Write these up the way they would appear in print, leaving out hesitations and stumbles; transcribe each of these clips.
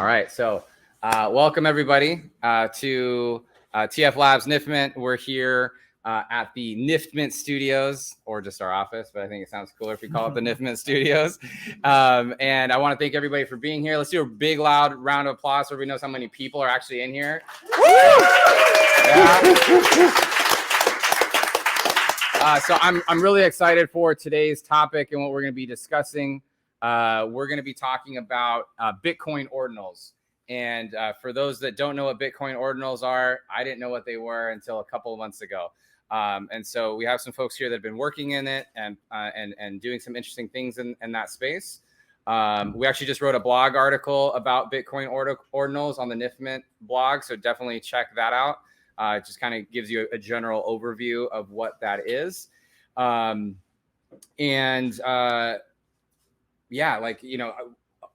All right, so welcome everybody to TF Labs Niftmint. We're here at the Niftmint Studios, or just our office, but I think it sounds cooler if we call it the Niftmint Studios. And I want to thank everybody for being here. Let's do a big, loud round of applause so everybody knows how many people are actually in here. So I'm really excited for today's topic and what we're going to be discussing. We're going to be talking about Bitcoin Ordinals. And for those that don't know what Bitcoin Ordinals are, I didn't know what they were until a couple of months ago. And so we have some folks here that have been working in it and doing some interesting things in that space. We actually just wrote a blog article about Bitcoin Ordinals on the Niftmint blog, so definitely check that out. It just kind of gives you a general overview of what that is. Yeah, like, you know,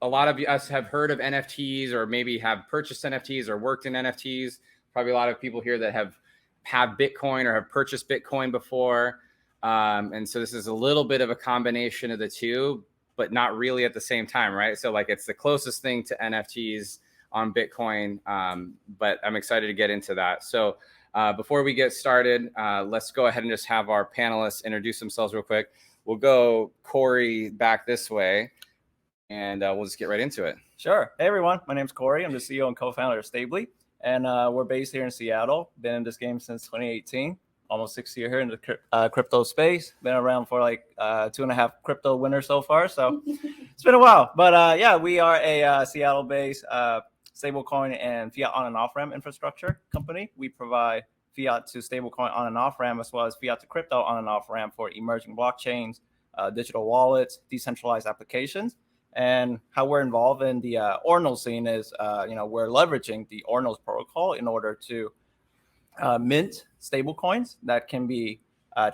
a lot of us have heard of NFTs or maybe have purchased NFTs or worked in NFTs. Probably a lot of people here that have Bitcoin or have purchased Bitcoin before. And so this is a little bit of a combination of the two, but not really at the same time, right? So like it's the closest thing to NFTs on Bitcoin, but I'm excited to get into that. So before we get started, let's go ahead and just have our panelists introduce themselves real quick. We'll go Kory back this way, and we'll just get right into it. Sure. Hey, everyone. My name's Kory. I'm the CEO and co-founder of Stably, and we're based here in Seattle. Been in this game since 2018, almost 6 years here in the crypto space. Been around for like 2.5 crypto winners so far, so it's been a while. But yeah, we are a Seattle-based stablecoin and fiat on and off-ramp infrastructure company. We provide fiat to stablecoin on and off-ramp, as well as fiat to crypto on and off-ramp for emerging blockchains, digital wallets, decentralized applications. And how we're involved in the Ordinal scene is, we're leveraging the Ordinals protocol in order to mint stablecoins that can be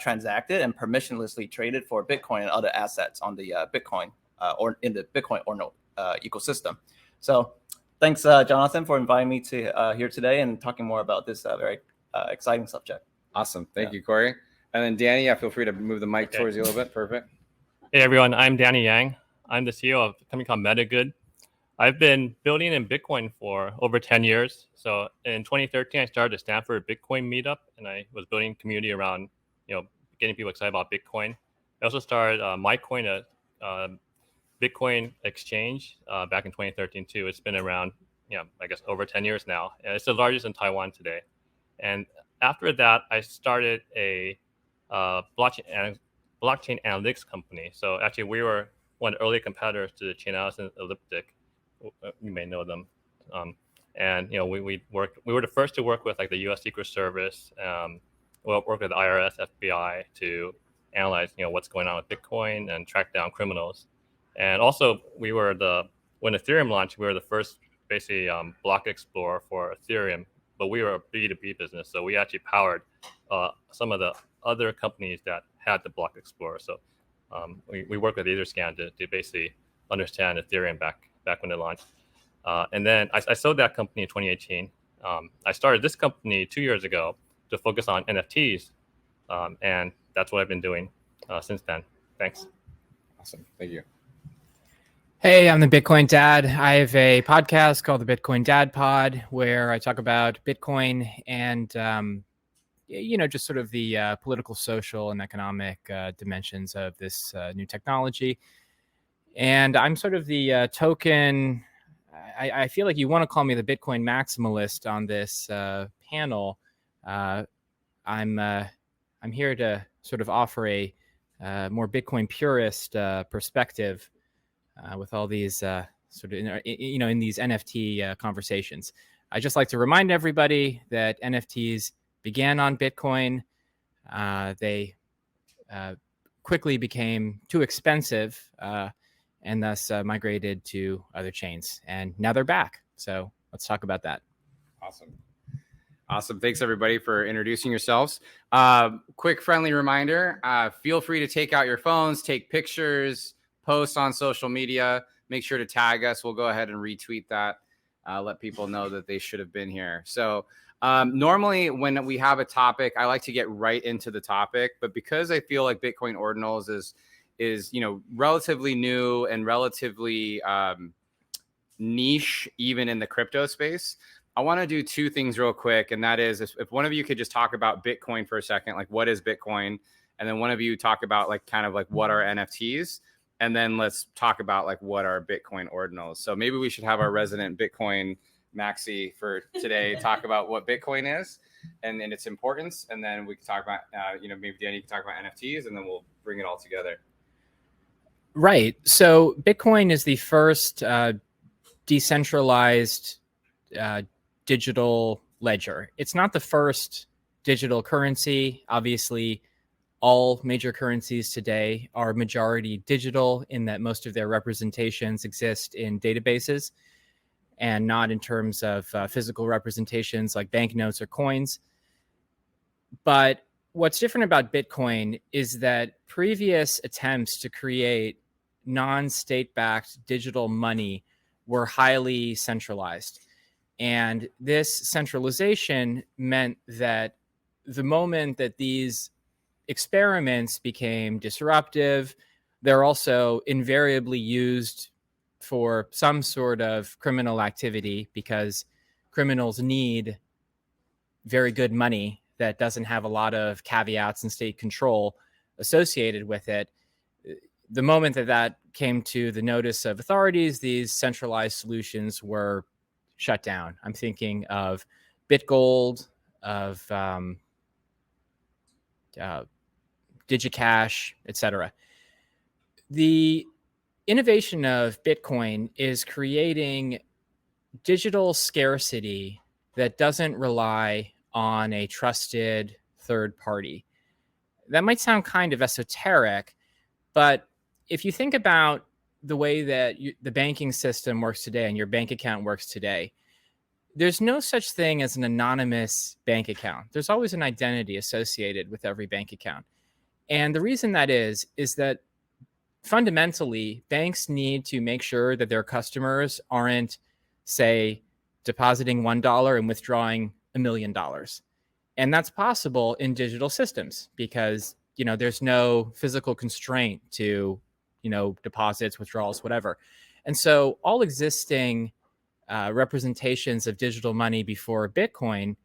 transacted and permissionlessly traded for Bitcoin and other assets on the Bitcoin or in the Bitcoin Ordinal ecosystem. So thanks, Jonathan, for inviting me to here today and talking more about this very exciting subject. Awesome. Thank you, Kory. And then Danny, feel free to move the mic towards you a little bit. Perfect. Hey, everyone. I'm Danny Yang. I'm the CEO of a company called Metagood. I've been building in Bitcoin for over 10 years. So in 2013, I started the Stanford Bitcoin meetup, and I was building community around, getting people excited about Bitcoin. I also started MyCoin, a Bitcoin exchange back in 2013 too. It's been around, I guess over 10 years now. And it's the largest in Taiwan today. And after that, I started a blockchain analytics company. So actually, we were one of the early competitors to the Chainalysis Elliptic. You may know them. We were the first to work with like the U.S. Secret Service. We'll work with the IRS, FBI to analyze what's going on with Bitcoin and track down criminals. And also, when Ethereum launched, we were the first basically block explorer for Ethereum. But we were a B2B business, so we actually powered some of the other companies that had the block explorer. So we worked with Etherscan to basically understand Ethereum back when it launched. And then I sold that company in 2018. I started this company 2 years ago to focus on NFTs, and that's what I've been doing since then. Thanks. Awesome. Thank you. Hey, I'm the Bitcoin Dad. I have a podcast called the Bitcoin Dad Pod, where I talk about Bitcoin and, just sort of the political, social, and economic dimensions of this new technology. And I'm sort of the token. I feel like you want to call me the Bitcoin maximalist on this panel. I'm here to sort of offer a more Bitcoin purist perspective. With all these sort of, in these NFT conversations. I just like to remind everybody that NFTs began on Bitcoin. They quickly became too expensive and thus migrated to other chains. And now they're back. So let's talk about that. Awesome. Thanks, everybody, for introducing yourselves. Quick friendly reminder, feel free to take out your phones, take pictures, post on social media, make sure to tag us. We'll go ahead and retweet that, let people know that they should have been here. So normally when we have a topic, I like to get right into the topic, but because I feel like Bitcoin Ordinals is relatively new and relatively niche even in the crypto space. I want to do two things real quick, and that is if one of you could just talk about Bitcoin for a second, like what is Bitcoin, and then one of you talk about like kind of like what are NFTs, and then let's talk about like what are Bitcoin ordinals. So maybe we should have our resident Bitcoin Maxi for today talk about what Bitcoin is and its importance, and then we can talk about maybe Danny can talk about NFTs, and then we'll bring it all together. Right. So Bitcoin is the first decentralized digital ledger. It's not the first digital currency. Obviously, all major currencies today are majority digital in that most of their representations exist in databases and not in terms of physical representations like banknotes or coins. But what's different about Bitcoin is that previous attempts to create non-state-backed digital money were highly centralized. And this centralization meant that the moment that these experiments became disruptive, they're also invariably used for some sort of criminal activity because criminals need very good money that doesn't have a lot of caveats and state control associated with it. The moment that that came to the notice of authorities, these centralized solutions were shut down. I'm thinking of BitGold, of DigiCash, etc. The innovation of Bitcoin is creating digital scarcity that doesn't rely on a trusted third party. That might sound kind of esoteric, but if you think about the way that the banking system works today and your bank account works today, there's no such thing as an anonymous bank account. There's always an identity associated with every bank account. And the reason that is that fundamentally, banks need to make sure that their customers aren't, say, depositing $1 and withdrawing $1 million. And that's possible in digital systems because, there's no physical constraint to, deposits, withdrawals, whatever. And so all existing representations of digital money before Bitcoin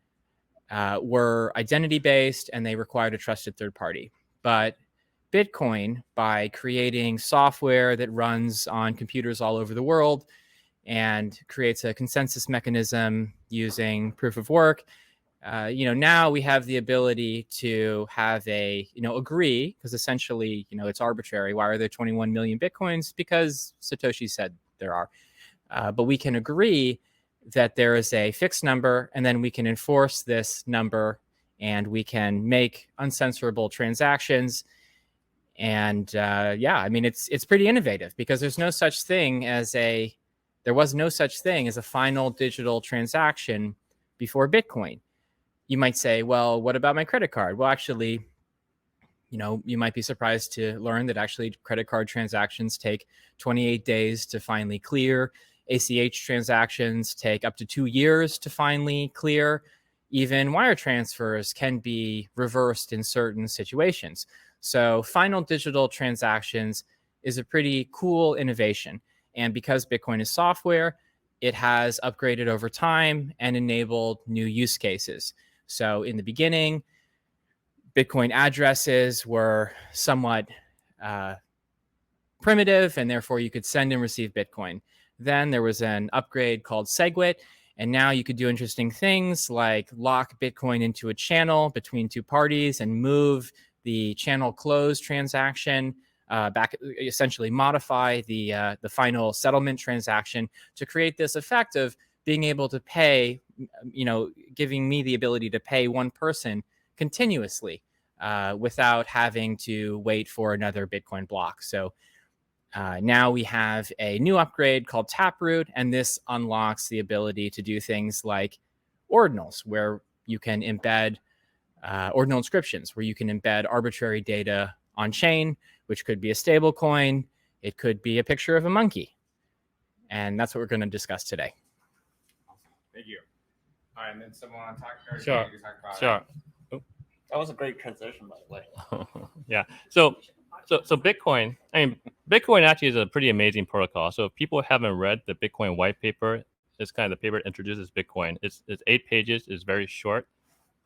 were identity-based and they required a trusted third party. But Bitcoin, by creating software that runs on computers all over the world and creates a consensus mechanism using proof of work, now we have the ability to have agree, because essentially, it's arbitrary. Why are there 21 million Bitcoins? Because Satoshi said there are. But we can agree that there is a fixed number, and then we can enforce this number, and we can make uncensorable transactions. And it's pretty innovative because there was no such thing as a final digital transaction before Bitcoin. You might say, well, what about my credit card? Well, actually, you might be surprised to learn that actually credit card transactions take 28 days to finally clear. ACH transactions take up to 2 years to finally clear. Even wire transfers can be reversed in certain situations. So final digital transactions is a pretty cool innovation. And because Bitcoin is software, it has upgraded over time and enabled new use cases. So in the beginning, Bitcoin addresses were somewhat primitive, and therefore you could send and receive Bitcoin. Then there was an upgrade called SegWit, and now you could do interesting things like lock Bitcoin into a channel between two parties and move the channel close transaction back, essentially modify the final settlement transaction to create this effect of being able to pay, giving me the ability to pay one person continuously without having to wait for another Bitcoin block. So now we have a new upgrade called Taproot, and this unlocks the ability to do things like Ordinals, where you can embed ordinal inscriptions, where you can embed arbitrary data on chain, which could be a stable coin. It could be a picture of a monkey. And that's what we're going to discuss today. Awesome. Thank you. All right, and then someone on talk. Sure. Talk about Sure. That was a great transition, by the way. Yeah. So So Bitcoin, I mean, Bitcoin actually is a pretty amazing protocol. So if people haven't read the Bitcoin white paper, it's kind of the paper that introduces Bitcoin. It's 8 pages, it's very short,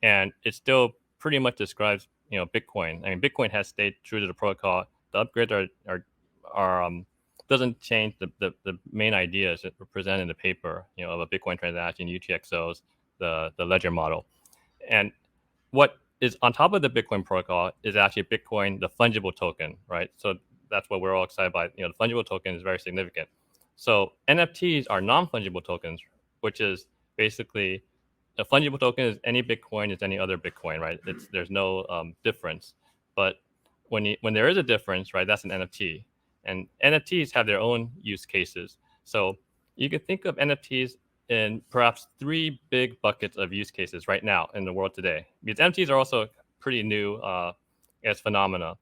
and it still pretty much describes, Bitcoin. I mean, Bitcoin has stayed true to the protocol. The upgrades are doesn't change the main ideas that were presented in the paper, of a Bitcoin transaction, UTXOs, the ledger model. And what is on top of the Bitcoin protocol is actually Bitcoin, the fungible token, right? So that's what we're all excited by. The fungible token is very significant. So NFTs are non-fungible tokens, which is basically a fungible token is any Bitcoin is any other Bitcoin, right? There's no difference. But when there is a difference, right, that's an NFT. And NFTs have their own use cases. So you could think of NFTs in perhaps 3 big buckets of use cases right now in the world today. Because NFTs are also pretty new as phenomena.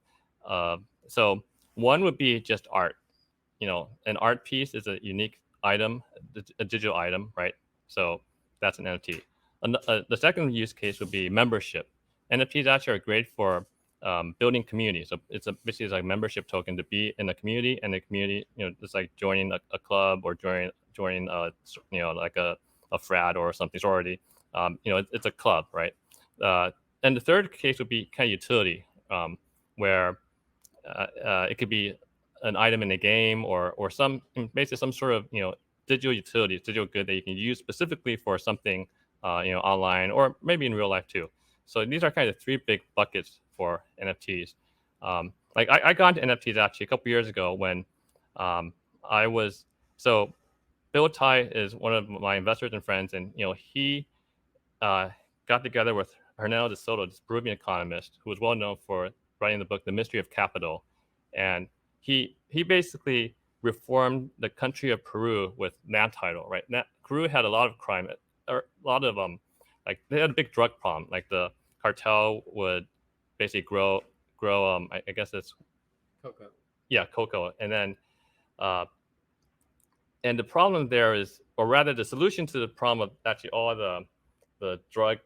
So one would be just art. An art piece is a unique item, a digital item, right? So that's an NFT. The second use case would be membership. NFTs actually are great for building community. So it's basically like a membership token to be in a community, and the community, it's like joining a club or joining like a frat or something sorority. It's a club, right? And the third case would be kind of utility, where it could be an item in a game or basically some sort of digital utility, digital good that you can use specifically for something online or maybe in real life too. So these are kind of 3 big buckets for NFTs. Like I got into NFTs actually a couple years ago when Bill Tai is one of my investors and friends, and he got together with Hernando de Soto, this Peruvian economist who was well known for writing the book The Mystery of Capital, and he basically reformed the country of Peru with land title, right? Peru had a lot of crime, or a lot of like they had a big drug problem. Like the cartel would basically grow I guess it's Cocoa. Yeah, cocoa, and then and the problem there is, or rather the solution to the problem of actually all the drugs,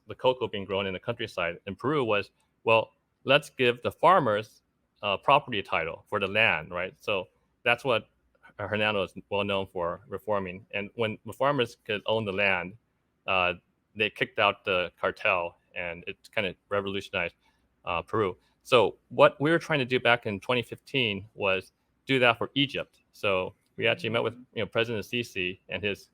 the cocoa being grown in the countryside in Peru was, well, let's give the farmers property title for the land, right? So that's what Hernando is well known for reforming. And when the farmers could own the land, they kicked out the cartel, and it kind of revolutionized Peru. So what we were trying to do back in 2015 was do that for Egypt. So we actually met with President Sisi and his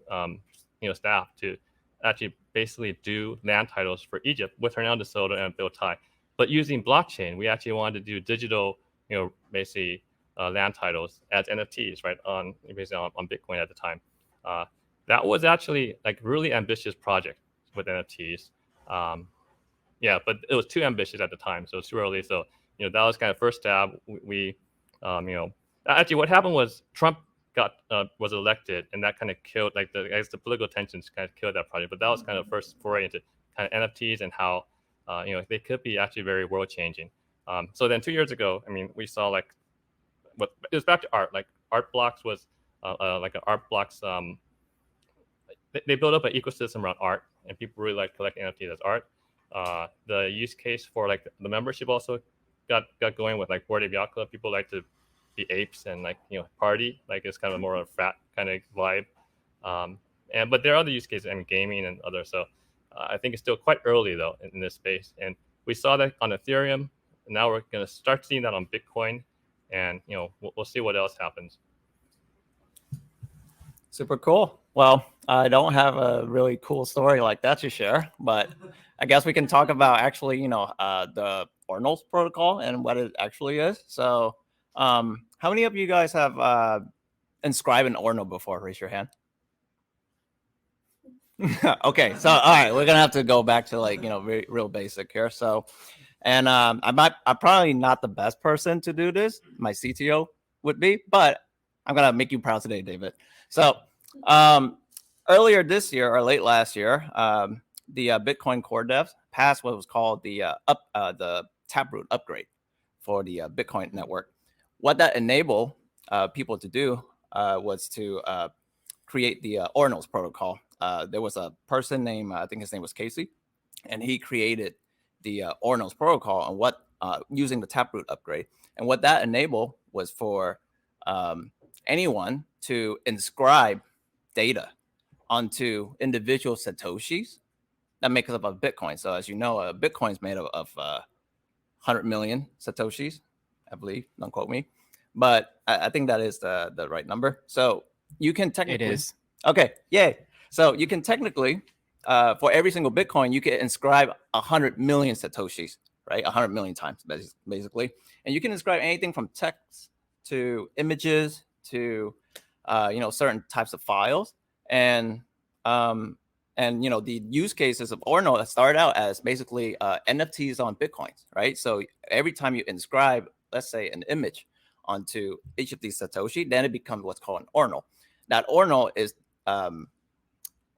staff to actually basically do land titles for Egypt with Hernando de Soto and Bill Tai. But using blockchain, we actually wanted to do digital, basically land titles as NFTs, right, on Bitcoin at the time. That was actually like really ambitious project with NFTs. Yeah, but it was too ambitious at the time, so it's too early. So that was kind of first stab. We actually what happened was Trump was elected, and that kind of killed the political tensions kind of killed that project. But that was kind of first foray into kind of NFTs and how they could be actually very world changing. So then 2 years ago, we saw it was back to art. Like Art Blocks was like an Art Blocks. They built up an ecosystem around art, and people really like collecting NFTs as art. The use case for like the membership also got going with like Bored Ape Yacht Club. People like to be apes and party. Like it's kind of more of a frat kind of vibe. But there are other use cases, gaming and others. So I think it's still quite early though in this space. And we saw that on Ethereum. And now we're going to start seeing that on Bitcoin, and we'll see what else happens. Super cool. Well, I don't have a really cool story like that to share, but I guess we can talk about actually, the Ordinals protocol and what it actually is. So, how many of you guys have inscribed an Ordinal before? Raise your hand. Okay, so all right, we're gonna have to go back to real basic here. So, and I'm probably not the best person to do this. My CTO would be, but I'm gonna make you proud today, David. So, earlier this year or late last year, the Bitcoin core devs passed what was called the Taproot upgrade for the Bitcoin network. What that enabled people to do was to create the Ordinals protocol. There was a person named, I think his name was Casey, and he created the Ordinals protocol. And what using the Taproot upgrade. And what that enabled was for anyone to inscribe data onto individual Satoshis that make up a Bitcoin. So as you know, a Bitcoin is made of 100 million Satoshis, I believe. Don't quote me. But I think that is the right number. So you can technically... It is. Okay, yay. So you can technically, for every single Bitcoin, you can inscribe 100 million Satoshis, right? 100 million times, basically. And you can inscribe anything from text to images to, certain types of files. And the use cases of Ordinal that started out as basically NFTs on Bitcoins, right? So every time you inscribe, let's say, an image onto each of these Satoshi, then it becomes what's called an Ordinal. That Ordinal is, I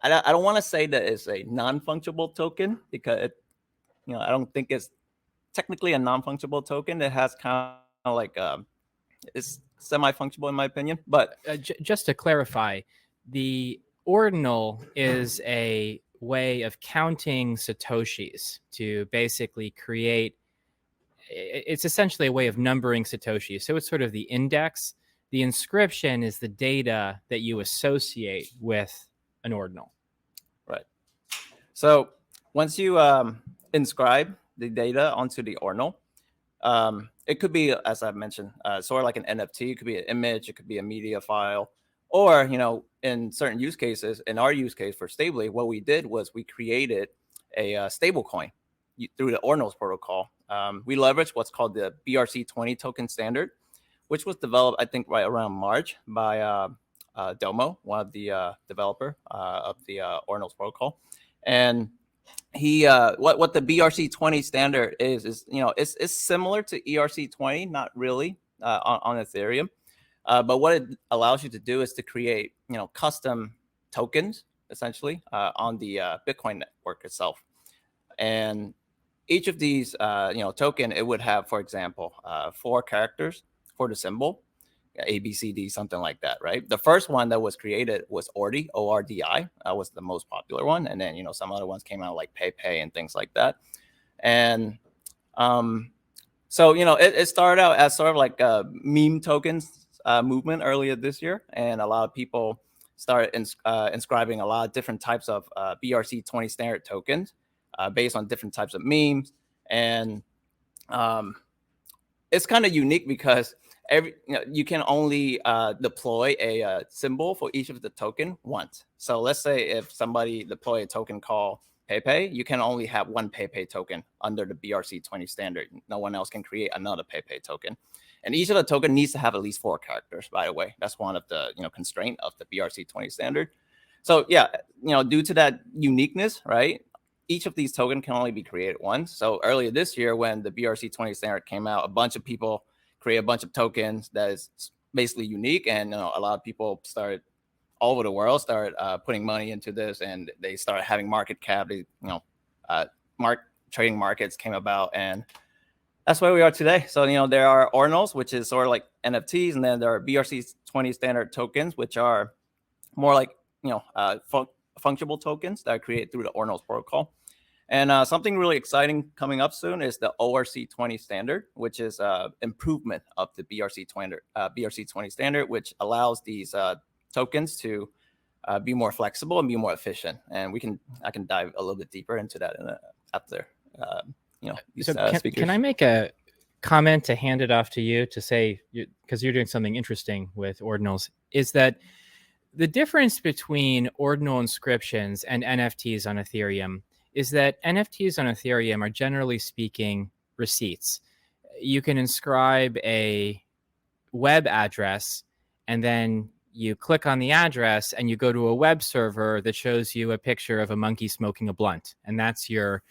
don't want to say that it's a non-fungible token because I don't think it's technically a non-fungible token. It has kind of like it's semi-fungible in my opinion. But just to clarify, the Ordinal is a way of counting Satoshis to basically create. It's essentially a way of numbering Satoshis. So it's sort of the index. The inscription is the data that you associate with an Ordinal. Right. So once you inscribe the data onto the Ordinal, it could be, as I mentioned, sort of like an NFT. It could be an image. It could be a media file. Or, in certain use cases, in our use case for Stably, what we did was we created a stable coin through the Ordinals protocol. We leveraged what's called the BRC20 token standard, which was developed, I think, right around March by Domo, one of the developer of the Ordinals protocol. And he, what the BRC20 standard is it's similar to ERC20, not really on Ethereum. But what it allows you to do is to create, custom tokens, essentially, on the Bitcoin network itself. And each of these, token, it would have, for example, 4 characters for the symbol, A, B, C, D, something like that, right? The first one that was created was Ordi, O-R-D-I. That was the most popular one. And then, some other ones came out like Pay and things like that. And so, it started out as sort of like meme tokens movement earlier this year, and a lot of people started inscribing a lot of different types of BRC20 standard tokens based on different types of memes. And it's kind of unique because you can only deploy a symbol for each of the token once. So let's say if somebody deploy a token called PayPay, you can only have one PayPay token under the BRC20 standard. No one else can create another PayPay token. And each of the token needs to have at least 4 characters, by the way. That's one of the constraint of the BRC20 standard. So yeah, due to that uniqueness, right? Each of these tokens can only be created once. So earlier this year, when the BRC20 standard came out, a bunch of people create a bunch of tokens that is basically unique, and a lot of people started all over the world started putting money into this, and they started having market cap. Trading markets came about, and that's where we are today. So, there are Ordinals, which is sort of like NFTs, and then there are BRC20 standard tokens, which are more like, fungible tokens that are created through the Ordinals protocol. And something really exciting coming up soon is the ORC20 standard, which is improvement of the BRC20 standard, which allows these tokens to be more flexible and be more efficient. And I can dive a little bit deeper into that after. Can I make a comment to hand it off to you to say, because you're doing something interesting with Ordinals, is that the difference between Ordinal inscriptions and NFTs on Ethereum is that NFTs on Ethereum are, generally speaking, receipts. You can inscribe a web address, and then you click on the address and you go to a web server that shows you a picture of a monkey smoking a blunt, and that's your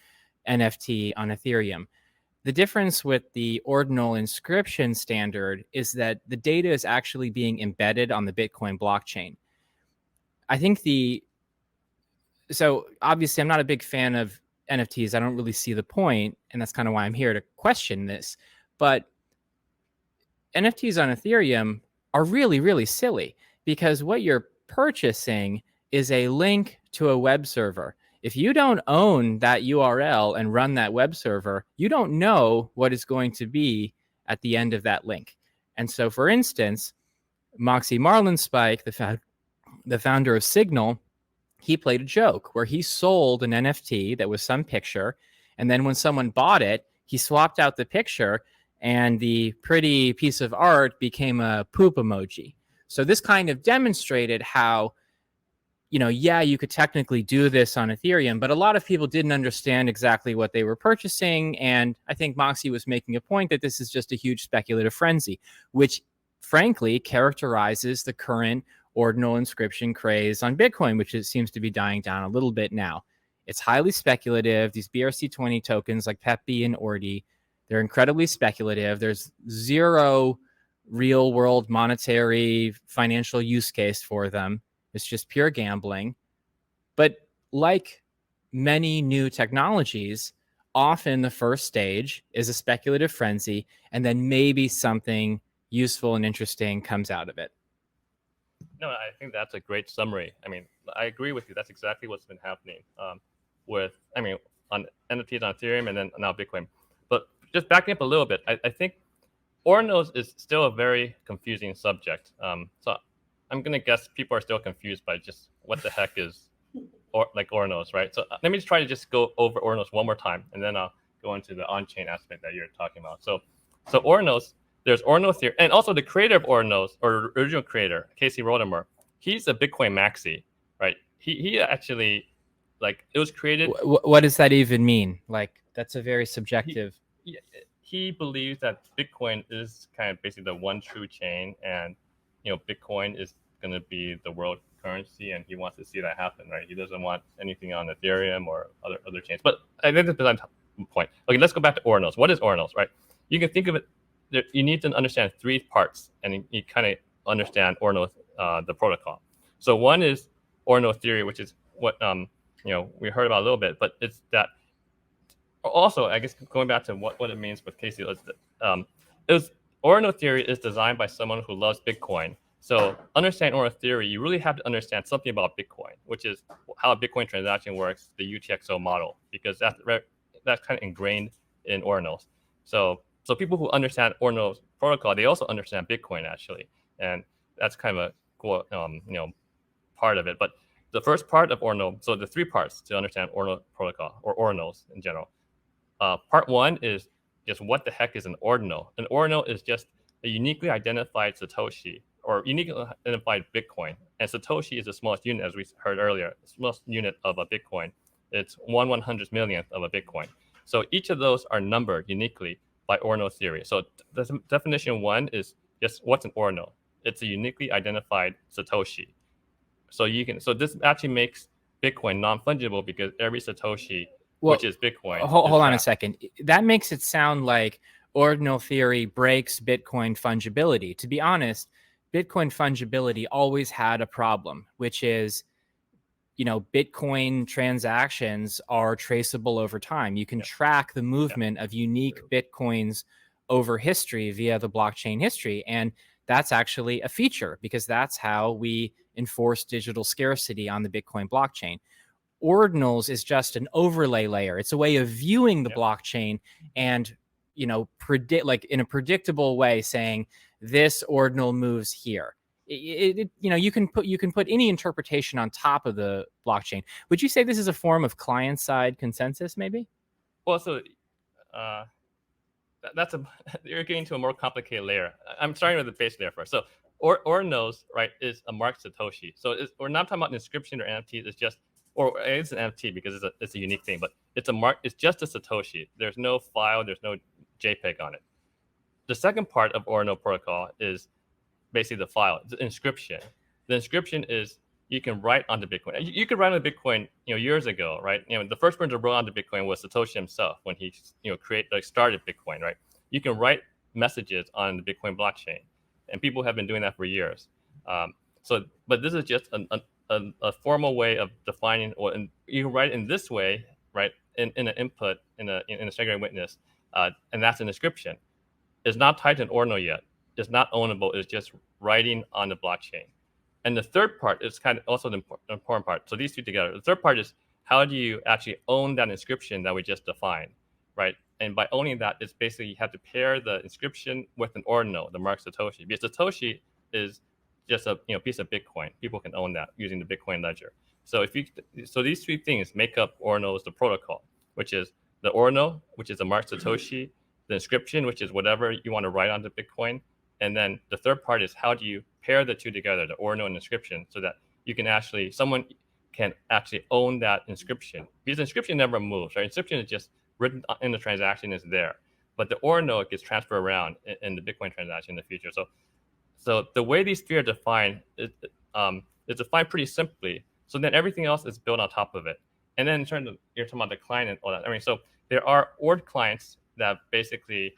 NFT on Ethereum. The difference with the Ordinal inscription standard is that the data is actually being embedded on the Bitcoin blockchain. I think so obviously I'm not a big fan of NFTs. I don't really see the point, and that's kind of why I'm here to question this. But NFTs on Ethereum are really, really silly, because what you're purchasing is a link to a web server. If you don't own that URL and run that web server, you don't know what is going to be at the end of that link. And so, for instance, Moxie Marlinspike, the founder of Signal, he played a joke where he sold an NFT that was some picture. And then when someone bought it, he swapped out the picture and the pretty piece of art became a poop emoji. So this kind of demonstrated how, you could technically do this on Ethereum, but a lot of people didn't understand exactly what they were purchasing. And I think Moxie was making a point that this is just a huge speculative frenzy, which frankly characterizes the current ordinal inscription craze on Bitcoin, which it seems to be dying down a little bit now. It's highly speculative. These BRC20 tokens like PEPB and Ordi, they're incredibly speculative. There's zero real world monetary financial use case for them. It's just pure gambling. But like many new technologies, often the first stage is a speculative frenzy, and then maybe something useful and interesting comes out of it. No, I think that's a great summary. I mean, I agree with you. That's exactly what's been happening on NFTs on Ethereum and then now Bitcoin. But just backing up a little bit, I think Ordinals is still a very confusing subject. So I'm going to guess people are still confused by just what the heck is Ordinals, right? So let me just try to just go over Ordinals one more time, and then I'll go into the on-chain aspect that you're talking about. So Ordinals, there's Ordinal theory, and also the creator of Ordinals, or original creator, Casey Rodamer, he's a Bitcoin maxi, right? He actually, it was created. What does that even mean? That's a very subjective. He believes that Bitcoin is kind of basically the one true chain, and Bitcoin is going to be the world currency, and he wants to see that happen, right? He doesn't want anything on Ethereum or other chains. But I think that's the point. Okay, let's go back to Ordinals. What is Ordinals, right? You can think of it. You need to understand three parts, and you kind of understand Ordinal, the protocol. So one is Ordinal theory, which is what we heard about a little bit, but it's that. Also, I guess going back to what it means with Casey, Ordinal theory is designed by someone who loves Bitcoin. So understand Ordinal theory, you really have to understand something about Bitcoin, which is how a Bitcoin transaction works, the UTXO model, because that's kind of ingrained in Ordinals. So people who understand Ordinal's protocol, they also understand Bitcoin actually, and that's kind of a cool part of it. But the first part of Ordinal, so the three parts to understand Ordinal protocol or Ordinals in general. Part one is just what the heck is an ordinal. An ordinal is just a uniquely identified Satoshi or uniquely identified Bitcoin. And Satoshi is the smallest unit, as we heard earlier, the smallest unit of a Bitcoin. It's 1/100 millionth of a Bitcoin. So each of those are numbered uniquely by ordinal theory. So the definition one is just what's an ordinal? It's a uniquely identified Satoshi. So this actually makes Bitcoin non-fungible because every Satoshi, which is Bitcoin. Hold on a second. That makes it sound like ordinal theory breaks Bitcoin fungibility. To be honest, Bitcoin fungibility always had a problem, which is, Bitcoin transactions are traceable over time. You can track the movement of unique Bitcoins over history via the blockchain history. And that's actually a feature because that's how we enforce digital scarcity on the Bitcoin blockchain. Ordinals is just an overlay layer. It's a way of viewing the blockchain and, predict in a predictable way, saying this ordinal moves here. You can put any interpretation on top of the blockchain. Would you say this is a form of client-side consensus, maybe? Well, so you're getting to a more complicated layer. I'm starting with the base layer first. So Ordinals, right, is a marked Satoshi. So we're not talking about inscription or NFT. It's just, or it's an NFT because it's a unique thing, but it's a mark. It's just a Satoshi. There's no file. There's no JPEG on it. The second part of Ordinal protocol is basically the file, the inscription. The inscription is you can write on the Bitcoin. You could write on the Bitcoin, years ago, right? The first person to write on the Bitcoin was Satoshi himself when he, started Bitcoin, right? You can write messages on the Bitcoin blockchain, and people have been doing that for years. But this is just a formal way of defining, you can write in this way, right? In an input, in a secondary witness, and that's an inscription. It's not tied to an ordinal yet. It's not ownable. It's just writing on the blockchain. And the third part is kind of also the important part. So these two together. The third part is how do you actually own that inscription that we just defined, right? And by owning that, it's basically you have to pair the inscription with an ordinal, the mark Satoshi, because Satoshi is just a piece of Bitcoin. People can own that using the Bitcoin ledger. So these three things make up Ordinals, the protocol, which is the ordinal, which is the mark Satoshi, the inscription, which is whatever you want to write onto Bitcoin, and then the third part is how do you pair the two together, the ordinal and inscription, so that you can someone can actually own that inscription. Because the inscription never moves, right? Inscription is just written in the transaction, is there, but the ordinal gets transferred around in the Bitcoin transaction in the future. So the way these three are defined is defined pretty simply. So then everything else is built on top of it. And then in terms of, you're talking about the client and all that. I mean, so there are ORD clients that basically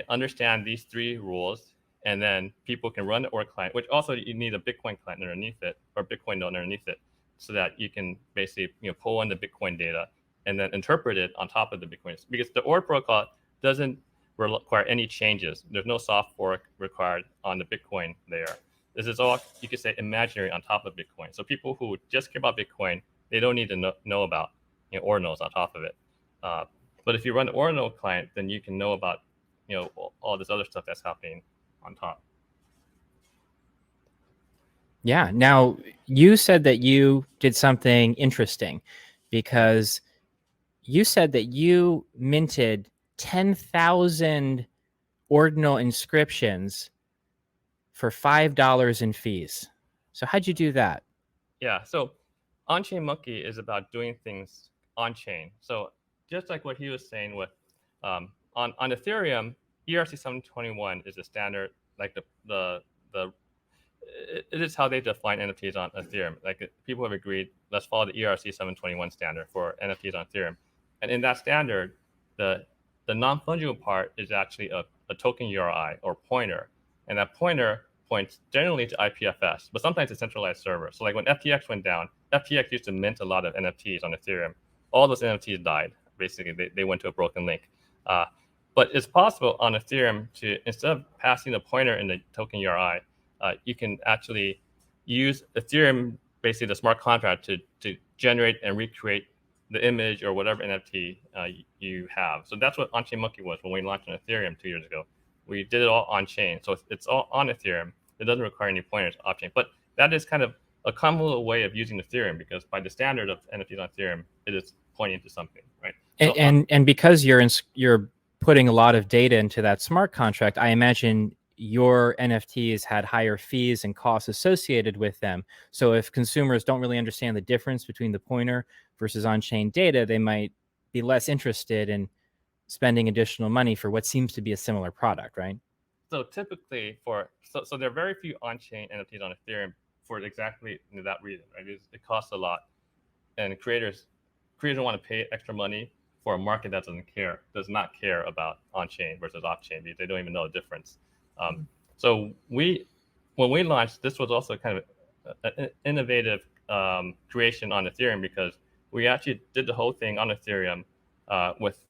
understand these three rules, and then people can run the ORD client, which also you need a Bitcoin client underneath it, or Bitcoin node underneath it, so that you can basically pull in the Bitcoin data and then interpret it on top of the Bitcoin. Because the ORD protocol doesn't require any changes. There's no soft fork required on the Bitcoin layer. This is all, you could say, imaginary on top of Bitcoin. So people who just care about Bitcoin, they don't need to know about ordinals on top of it. But if you run the ordinal client, then you can know about all this other stuff that's happening on top. Yeah. Now, you said that you did something interesting, because you said that you minted 10,000 ordinal inscriptions for $5 in fees. So how'd you do that? Yeah. So on-chain monkey is about doing things on-chain. So just like what he was saying with on Ethereum, ERC 721 is a standard, like it is how they define NFTs on Ethereum. Like people have agreed, let's follow the ERC 721 standard for NFTs on Ethereum. And in that standard, the non-fungible part is actually a token URI or pointer. And that pointer points generally to IPFS, but sometimes to centralized servers. So like when FTX went down, FTX used to mint a lot of NFTs on Ethereum. All those NFTs died. Basically, they went to a broken link. But it's possible on Ethereum to, instead of passing the pointer in the token URI, you can actually use Ethereum, basically the smart contract, to generate and recreate the image or whatever NFT you have. So that's what on-chain monkey was when we launched on Ethereum 2 years ago. We did it all on-chain. So it's all on Ethereum. It doesn't require any pointers off-chain. But that is kind of a convoluted way of using Ethereum, because by the standard of NFTs on Ethereum, it is pointing to something, right? And because you're putting a lot of data into that smart contract, I imagine your NFTs had higher fees and costs associated with them. So if consumers don't really understand the difference between the pointer versus on-chain data, they might be less interested in spending additional money for what seems to be a similar product, right? So typically so there are very few on-chain NFTs on Ethereum for exactly that reason, right? It costs a lot, and creators want to pay extra money for a market that does not care about on-chain versus off-chain, because they don't even know the difference. So when we launched, this was also kind of an innovative creation on Ethereum, because we actually did the whole thing on Ethereum with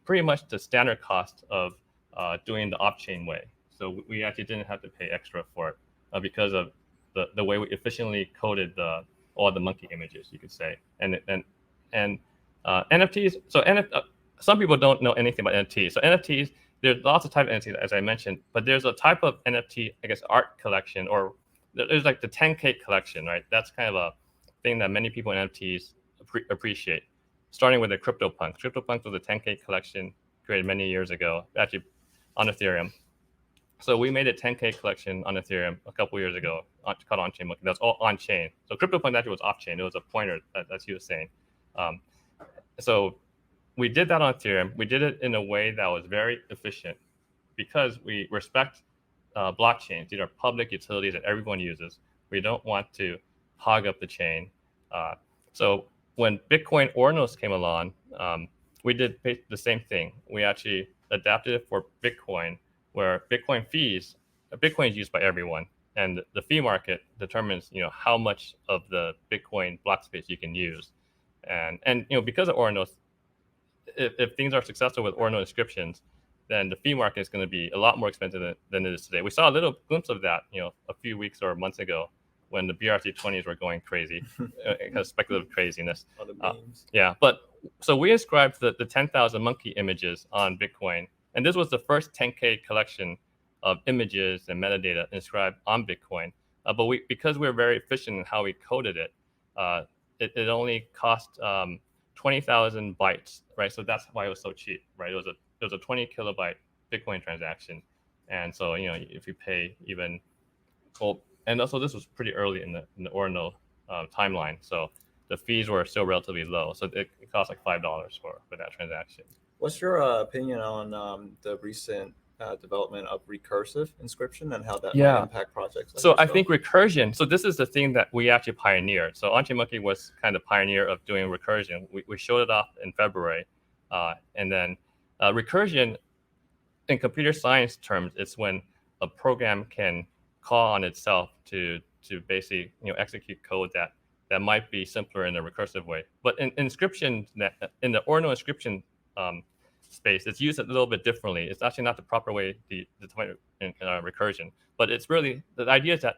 pretty much the standard cost of doing the off-chain way. So we actually didn't have to pay extra for it because of the way we efficiently coded all the monkey images, you could say. And NFTs. So some people don't know anything about NFTs. So NFTs, there's lots of type of NFTs, as I mentioned, but there's a type of NFT, I guess, art collection, or there's like the 10K collection, right? That's kind of a thing that many people in NFTs appreciate, starting with the CryptoPunks. CryptoPunks was a 10K collection created many years ago, actually on Ethereum. So we made a 10K collection on Ethereum a couple years ago, called on-chain monkey. That's all on-chain. So CryptoPunks actually was off-chain. It was a pointer, as he was saying. So we did that on Ethereum. We did it in a way that was very efficient, because we respect blockchains. These are public utilities that everyone uses. We don't want to hog up the chain. So when Bitcoin Ordinals came along, we did the same thing. We actually adapted it for Bitcoin, where Bitcoin is used by everyone, and the fee market determines how much of the Bitcoin block space you can use. And because of Ordinals, if things are successful with ordinal inscriptions, then the fee market is going to be a lot more expensive than it is today. We saw a little glimpse of that, a few weeks or months ago when the BRC20s were going crazy, kind of speculative craziness. Other memes. Yeah, but so we inscribed the 10,000 monkey images on Bitcoin, and this was the first 10K collection of images and metadata inscribed on Bitcoin. But because we were very efficient in how we coded it, it only cost 20,000 bytes, right? So that's why it was so cheap, right? It was a 20 kilobyte Bitcoin transaction, and so if you pay even, well, and also this was pretty early in the Ordinal timeline, so the fees were still relatively low. So it cost like $5 for that transaction. What's your opinion on the recent development of recursive inscription and how that might impact projects? Like so yourself? I think recursion. So this is the thing that we actually pioneered. So On-Chain Monkey was kind of pioneer of doing recursion. We showed it off in February, and then recursion, in computer science terms, it's when a program can call on itself to basically execute code that might be simpler in a recursive way. But in inscription, in the Ordinal inscription space, it's used a little bit differently. It's actually not the proper way to define recursion, but it's really, the idea is that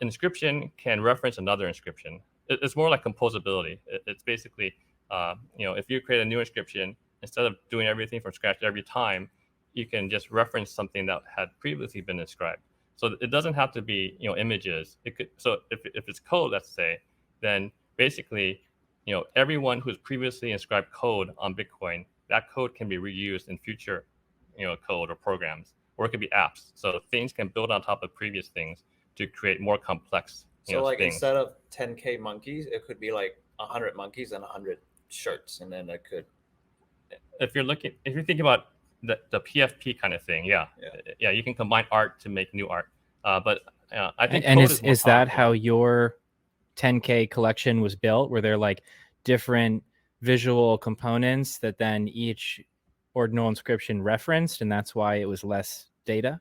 inscription can reference another inscription. It's more like composability. It's basically, if you create a new inscription, instead of doing everything from scratch every time, you can just reference something that had previously been inscribed. So it doesn't have to be images. It could, so if it's code, let's say, then basically everyone who's previously inscribed code on Bitcoin, that code can be reused in future code or programs, or it could be apps. So things can build on top of previous things to create more complex so like things. Instead of 10K monkeys, it could be like 100 monkeys and 100 shirts, and then it could, if you're thinking about the PFP kind of thing, yeah, you can combine art to make new art. But I think and code is that how your 10K collection was built? Were there like different visual components that then each ordinal inscription referenced, and that's why it was less data?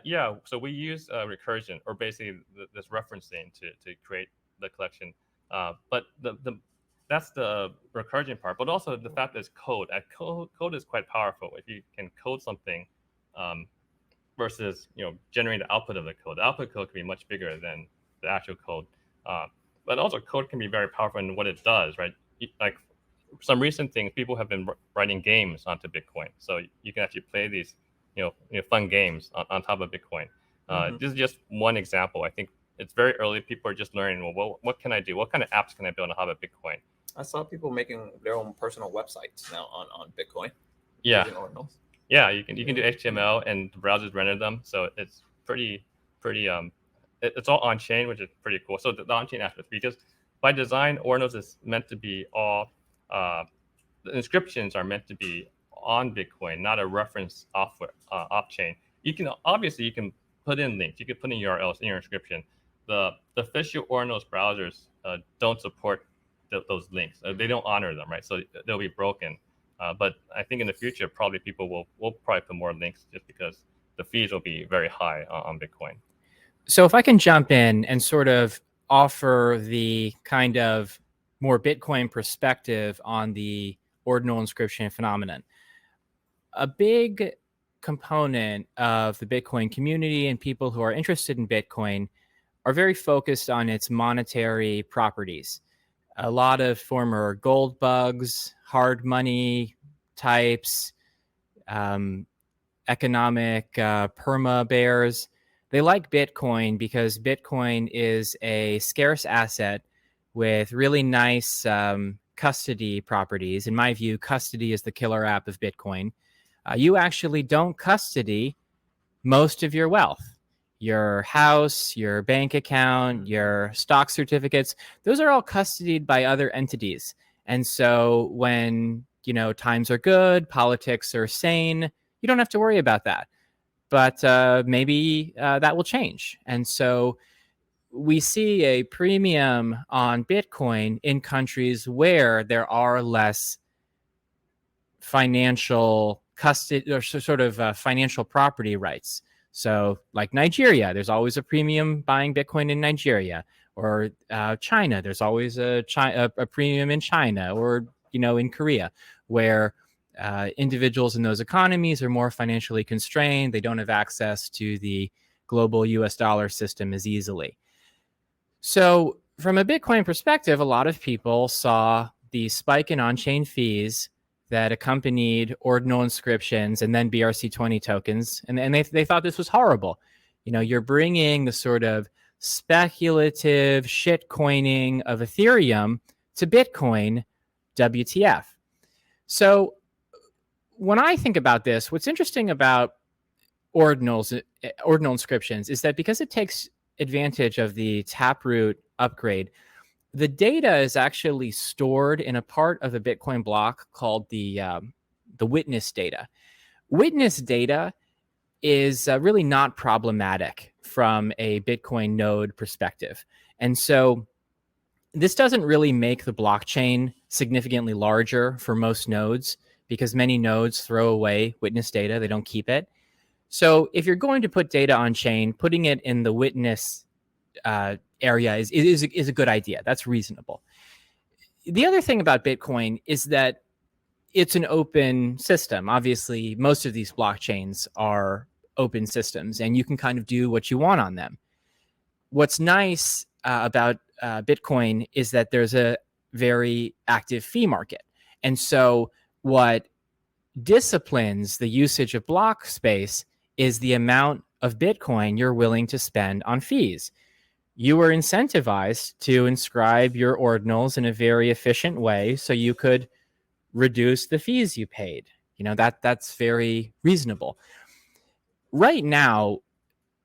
Yeah, so we use recursion, or basically this referencing to create the collection. But that's the recursion part, but also the fact that it's code. Code is quite powerful. If you can code something versus generating the output of the code. The output code can be much bigger than the actual code. But also code can be very powerful in what it does, right? Like some recent things, people have been writing games onto Bitcoin. So you can actually play these fun games on top of Bitcoin. This is just one example. I think it's very early. People are just learning, well, what can I do? What kind of apps can I build on top of Bitcoin? I saw people making their own personal websites now on Bitcoin. Yeah. Using Ordinals. Yeah, you can do HTML and the browsers render them. So it's pretty it's all on chain, which is pretty cool. So the on chain aspect, because by design, Ordinals is meant to be all the inscriptions are meant to be on Bitcoin, not a reference off chain. You can put in links. You can put in URLs in your inscription. The official Ordinals browsers don't support those links. They don't honor them, right? So they'll be broken. But I think in the future, probably people will probably put more links just because the fees will be very high on Bitcoin. So if I can jump in and sort of offer the kind of more Bitcoin perspective on the ordinal inscription phenomenon, a big component of the Bitcoin community and people who are interested in Bitcoin are very focused on its monetary properties. A lot of former gold bugs, hard money types, economic perma bears, they like Bitcoin because Bitcoin is a scarce asset with really nice custody properties. In my view, custody is the killer app of Bitcoin. You actually don't custody most of your wealth. Your house, your bank account, your stock certificates, those are all custodied by other entities. And so when, times are good, politics are sane, you don't have to worry about that. But maybe that will change. And so we see a premium on Bitcoin in countries where there are less financial custody or sort of financial property rights. So like Nigeria, there's always a premium buying Bitcoin in Nigeria, or China, there's always a premium in China, or, in Korea, where individuals in those economies are more financially constrained. They don't have access to the global US dollar system as easily. So from a Bitcoin perspective, a lot of people saw the spike in on-chain fees that accompanied ordinal inscriptions and then BRC20 tokens. And they thought this was horrible. You're bringing the sort of speculative shit coining of Ethereum to Bitcoin, WTF. So when I think about this, what's interesting about ordinal inscriptions is that because it takes advantage of the Taproot upgrade, the data is actually stored in a part of a Bitcoin block called the witness data. Witness data is really not problematic from a Bitcoin node perspective. And so this doesn't really make the blockchain significantly larger for most nodes because many nodes throw away witness data. They don't keep it. So if you're going to put data on chain, putting it in the witness area is a good idea. That's reasonable. The other thing about Bitcoin is that it's an open system. Obviously, most of these blockchains are open systems, and you can kind of do what you want on them. What's nice about Bitcoin is that there's a very active fee market. And so what disciplines the usage of block space is the amount of Bitcoin you're willing to spend on fees. You were incentivized to inscribe your ordinals in a very efficient way so you could reduce the fees you paid. That's very reasonable. Right now,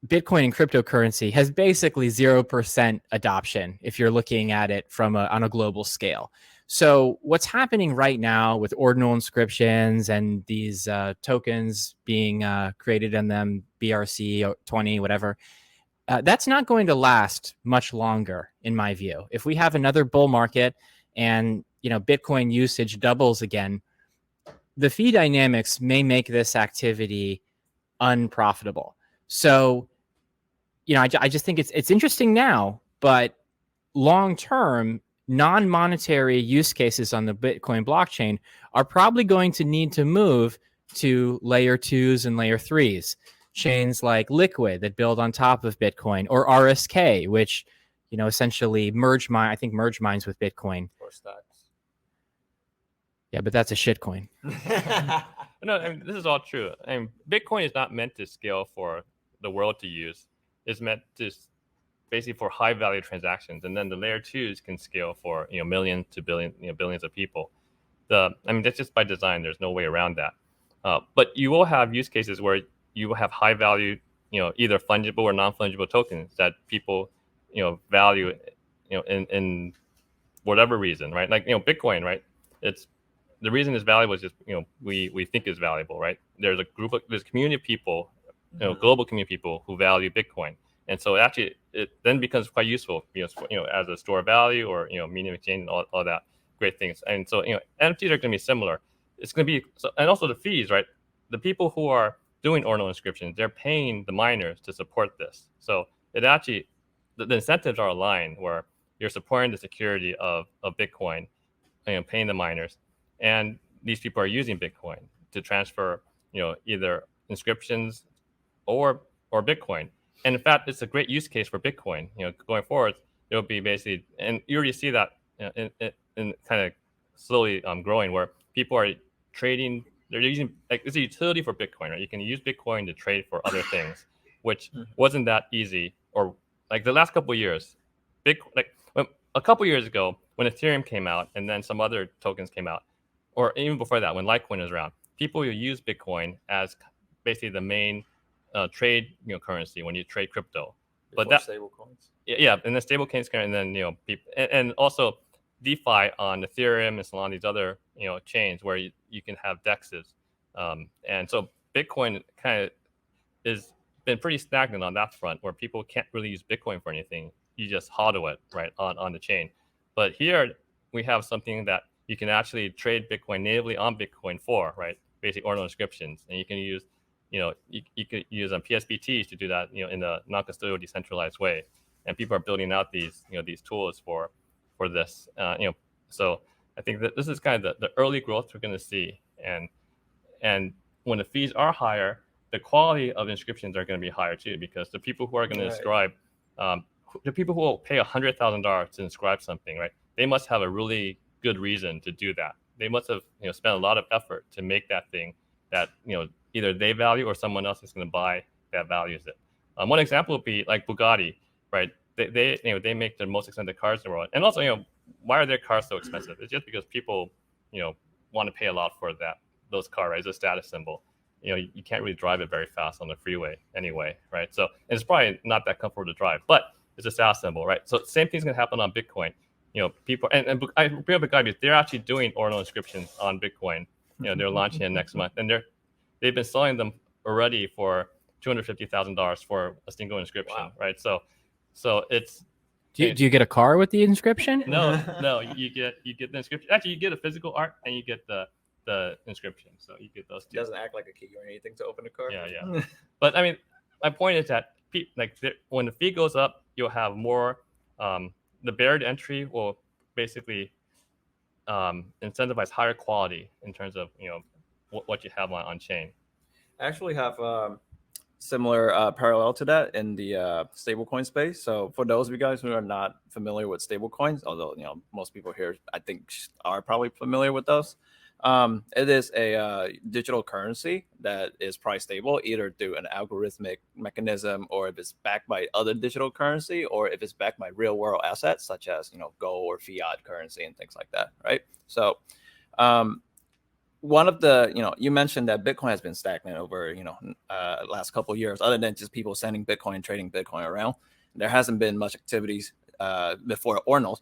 Bitcoin and cryptocurrency has basically 0% adoption if you're looking at it on a global scale. So what's happening right now with ordinal inscriptions and these tokens being created in them, BRC20, whatever, that's not going to last much longer, in my view. If we have another bull market and Bitcoin usage doubles again, the fee dynamics may make this activity unprofitable. So, I just think it's interesting now, but long term, non-monetary use cases on the Bitcoin blockchain are probably going to need to move to layer 2s and layer 3s. Chains like Liquid that build on top of Bitcoin, or RSK, which essentially merge mines with Bitcoin. Or stocks. Yeah, but that's a shitcoin. No, this is all true. Bitcoin is not meant to scale for the world to use. It's meant to basically for high value transactions, and then the layer 2s can scale for millions to billions of people. That's just by design. There's no way around that. But you will have use cases where you will have high value, either fungible or non-fungible tokens that people, value, in whatever reason, right? Like, Bitcoin, right? It's the reason it's valuable is just, we think it's valuable, right? There's a community of people, global community of people who value Bitcoin. And so actually it then becomes quite useful, as a store of value or, medium exchange and all that great things. And so, NFTs are going to be similar. It's going to be, and also the fees, right? The people who are doing ordinal inscriptions, they're paying the miners to support this. So it actually, the incentives are aligned where you're supporting the security of Bitcoin, paying the miners. And these people are using Bitcoin to transfer, either inscriptions or Bitcoin. And in fact, it's a great use case for Bitcoin. Going forward, it'll be basically, and you already see that in kind of slowly growing, where people are trading. They're using, like, it's a utility for Bitcoin, right? You can use Bitcoin to trade for other things, which wasn't that easy. Or like the last couple of years, a couple of years ago when Ethereum came out, and then some other tokens came out, or even before that when Litecoin was around, people will use Bitcoin as basically the main trade currency when you trade crypto. Before but that stable coins. Yeah, and then stable coins, and then people, and also DeFi on Ethereum and Solana, these other chains where you can have DEXs, and so Bitcoin kind of is been pretty stagnant on that front, where people can't really use Bitcoin for anything. You just hodl it right on the chain. But here we have something that you can actually trade Bitcoin natively on Bitcoin for, right? Basically ordinal inscriptions, and you can use you could use PSBTs to do that in a non-custodial decentralized way, and people are building out these these tools for this, so I think that this is kind of the early growth we're going to see, and when the fees are higher, the quality of inscriptions are going to be higher too, because the people who are going to inscribe the people who will pay $100,000 to inscribe something, right? They must have a really good reason to do that. They must have spent a lot of effort to make that thing that either they value or someone else is going to buy that values it. One example would be like Bugatti, right? They make the most expensive cars in the world, and also why are their cars so expensive? It's just because people want to pay a lot for those cars, right? It's a status symbol. You can't really drive it very fast on the freeway anyway, right? So it's probably not that comfortable to drive, but it's a status symbol, right? So same thing's gonna happen on Bitcoin. People and I bring up Bugatti, they're actually doing ordinal inscriptions on Bitcoin. They're launching it next month, and they've been selling them already for $250,000 for a single inscription, wow. Right? So it's. Do you get a car with the inscription? No, you get the inscription. Actually, you get a physical art and you get the inscription. So you get those two. It doesn't act like a key or anything to open a car. Yeah. But I mean, my point is that when the fee goes up, you'll have more. The barrier to entry will basically incentivize higher quality in terms of what you have on chain. I actually have similar parallel to that in the stablecoin space. So for those of you guys who are not familiar with stablecoins, although most people here I think are probably familiar with those, it is a digital currency that is price stable either through an algorithmic mechanism, or if it's backed by other digital currency, or if it's backed by real world assets such as gold or fiat currency and things like that, right? So one of the, you mentioned that Bitcoin has been stagnant over, last couple of years, other than just people sending Bitcoin, trading Bitcoin around. There hasn't been much activities before Ordinals.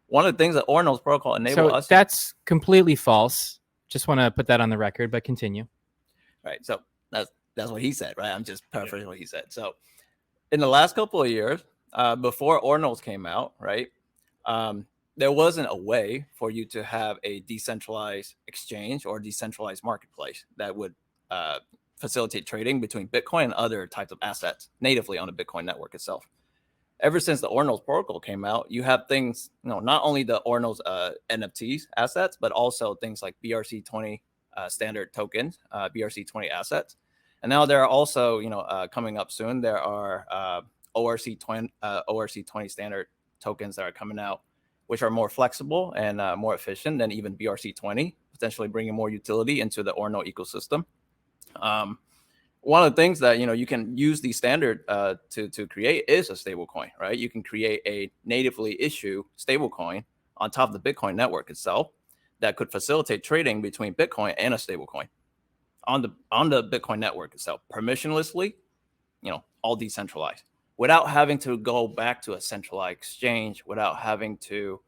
One of the things that Ordinals protocol enables us. So that's completely false. Just want to put that on the record, but continue. Right. So that's what he said, right? I'm just paraphrasing what he said. So in the last couple of years, before Ordinals came out, right, there wasn't a way for you to have a decentralized exchange or decentralized marketplace that would facilitate trading between Bitcoin and other types of assets natively on the Bitcoin network itself. Ever since the Ordinals protocol came out, you have things, not only the Ordinals NFTs assets, but also things like BRC20 standard tokens, BRC20 assets. And now there are also, coming up soon, there are ORC20 standard tokens that are coming out, which are more flexible and more efficient than even BRC20, potentially bringing more utility into the Ordinal ecosystem. One of the things that you can use the standard to create is a stable coin, right? You can create a natively issue stable coin on top of the Bitcoin network itself that could facilitate trading between Bitcoin and a stable coin on the Bitcoin network itself, permissionlessly, all decentralized, without having to go back to a centralized exchange, without having to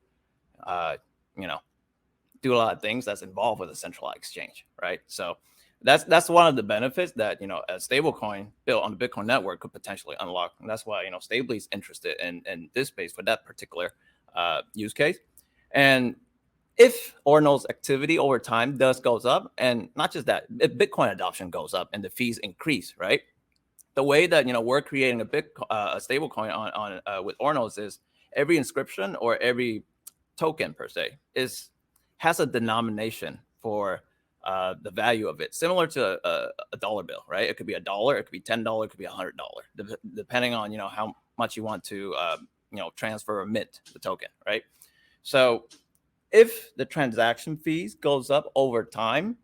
do a lot of things that's involved with a centralized exchange, right? So that's one of the benefits that a stable coin built on the Bitcoin network could potentially unlock. And that's why Stably is interested in this space for that particular use case. And if Ordinals activity over time goes up, and not just that, if Bitcoin adoption goes up and the fees increase, right? The way that we're creating a stable coin on with Ordinals is every inscription or every token per se has a denomination for the value of it, similar to a dollar bill, right? It could be $1, it could be $10, it could be $100, depending on how much you want to transfer or mint the token, right? So if the transaction fees goes up over time,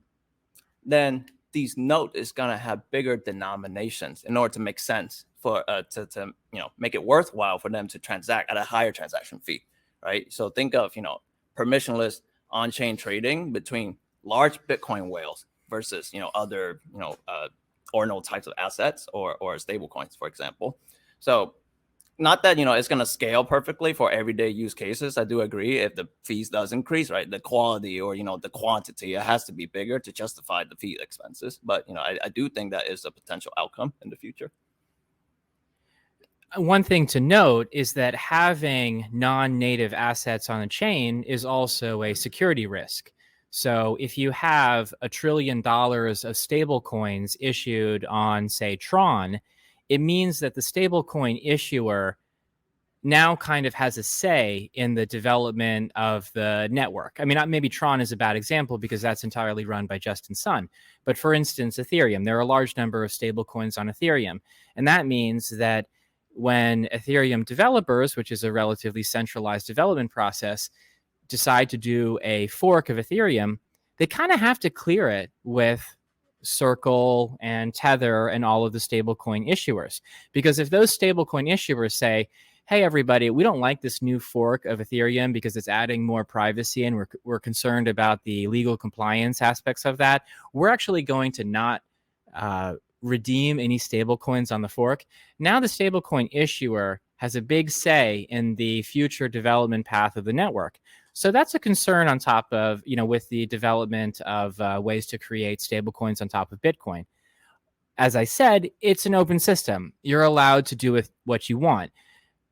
then these note is gonna have bigger denominations in order to make sense for to make it worthwhile for them to transact at a higher transaction fee, right? So think of permissionless on-chain trading between large Bitcoin whales versus other Ordinal types of assets or stable coins, for example. So not that it's going to scale perfectly for everyday use cases. I do agree if the fees does increase, right, the quality or the quantity, it has to be bigger to justify the fee expenses. But I do think that is a potential outcome in the future. One thing to note is that having non-native assets on a chain is also a security risk. So if you have $1 trillion of stable coins issued on, say, Tron, it means that the stablecoin issuer now kind of has a say in the development of the network. I mean, maybe Tron is a bad example because that's entirely run by Justin Sun. But for instance, Ethereum, there are a large number of stablecoins on Ethereum. And that means that when Ethereum developers, which is a relatively centralized development process, decide to do a fork of Ethereum, they kind of have to clear it with Circle and Tether and all of the stablecoin issuers. Because if those stablecoin issuers say, hey, everybody, we don't like this new fork of Ethereum because it's adding more privacy and we're concerned about the legal compliance aspects of that, we're actually going to not redeem any stablecoins on the fork. Now the stablecoin issuer has a big say in the future development path of the network. So that's a concern on top of, with the development of ways to create stablecoins on top of Bitcoin. As I said, it's an open system. You're allowed to do with what you want.